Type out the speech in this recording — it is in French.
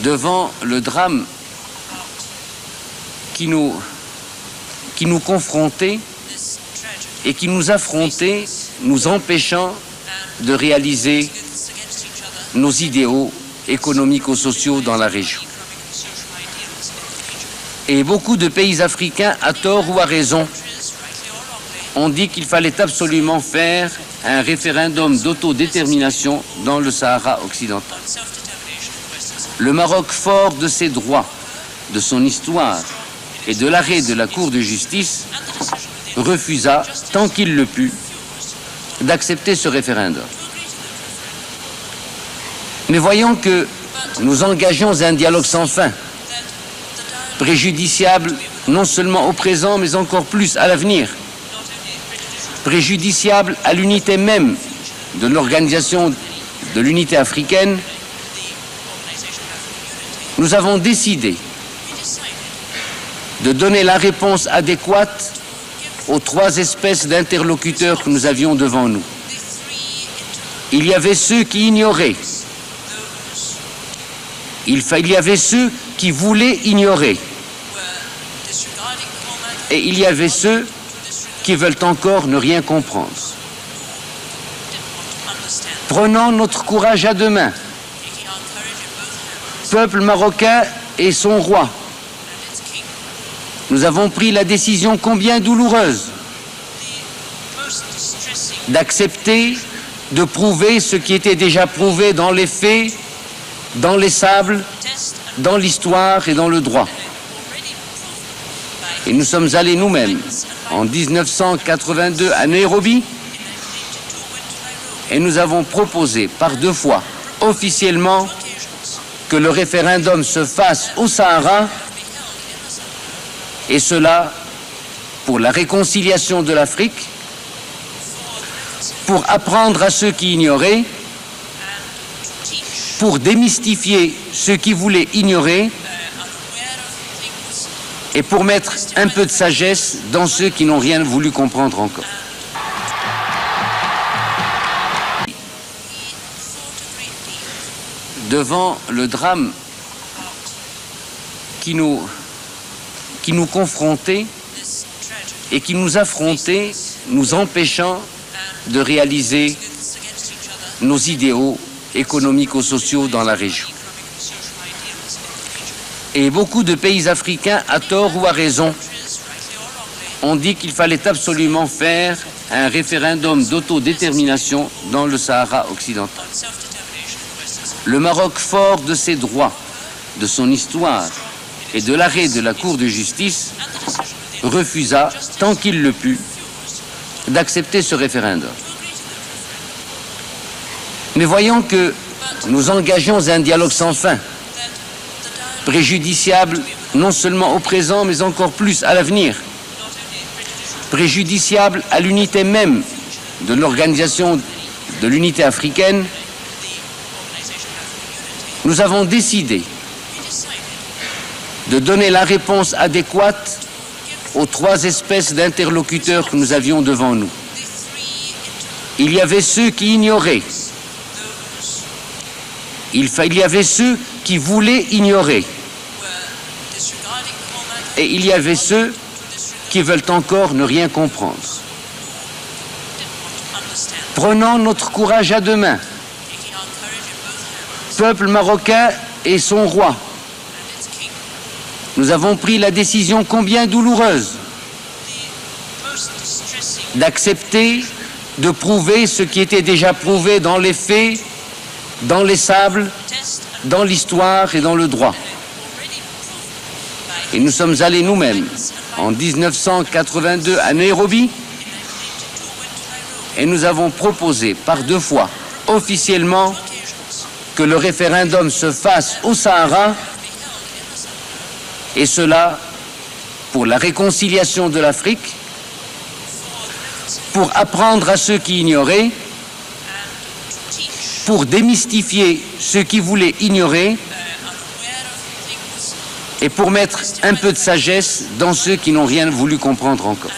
Devant le drame qui nous confrontait et qui nous affrontait, nous empêchant de réaliser nos idéaux économico-sociaux dans la région. Et beaucoup de pays africains, à tort ou à raison, ont dit qu'il fallait absolument faire un référendum d'autodétermination dans le Sahara occidental. Le Maroc, fort de ses droits, de son histoire et de l'arrêt de la Cour de justice, refusa, tant qu'il le put, d'accepter ce référendum. Mais voyant que nous engageons un dialogue sans fin, préjudiciable non seulement au présent, mais encore plus à l'avenir, préjudiciable à l'unité même de l'organisation de l'unité africaine, nous avons décidé de donner la réponse adéquate aux trois espèces d'interlocuteurs que nous avions devant nous. Il y avait ceux qui ignoraient. Il y avait ceux qui voulaient ignorer. Et il y avait ceux qui veulent encore ne rien comprendre. Prenons notre courage à deux mains. Peuple marocain et son roi. Nous avons pris la décision combien douloureuse d'accepter de prouver ce qui était déjà prouvé dans les faits, dans les sables, dans l'histoire et dans le droit. Et nous sommes allés nous-mêmes en 1982 à Nairobi et nous avons proposé par deux fois officiellement que le référendum se fasse au Sahara, et cela pour la réconciliation de l'Afrique, pour apprendre à ceux qui ignoraient, pour démystifier ceux qui voulaient ignorer, et pour mettre un peu de sagesse dans ceux qui n'ont rien voulu comprendre encore. Devant le drame qui nous confrontait et qui nous affrontait, nous empêchant de réaliser nos idéaux économico-sociaux dans la région. Et beaucoup de pays africains, à tort ou à raison, ont dit qu'il fallait absolument faire un référendum d'autodétermination dans le Sahara occidental. Le Maroc, fort de ses droits, de son histoire et de l'arrêt de la Cour de justice, refusa, tant qu'il le put, d'accepter ce référendum. Mais voyant que nous engageons un dialogue sans fin, préjudiciable non seulement au présent, mais encore plus à l'avenir, préjudiciable à l'unité même de l'organisation de l'unité africaine, nous avons décidé de donner la réponse adéquate aux trois espèces d'interlocuteurs que nous avions devant nous. Il y avait ceux qui ignoraient. Il y avait ceux qui voulaient ignorer. Et il y avait ceux qui veulent encore ne rien comprendre. Prenons notre courage à deux mains. Peuple marocain et son roi. Nous avons pris la décision combien douloureuse d'accepter de prouver ce qui était déjà prouvé dans les faits, dans les sables, dans l'histoire et dans le droit. Et nous sommes allés nous-mêmes en 1982 à Nairobi et nous avons proposé par deux fois officiellement que le référendum se fasse au Sahara, et cela pour la réconciliation de l'Afrique, pour apprendre à ceux qui ignoraient, pour démystifier ceux qui voulaient ignorer, et pour mettre un peu de sagesse dans ceux qui n'ont rien voulu comprendre encore.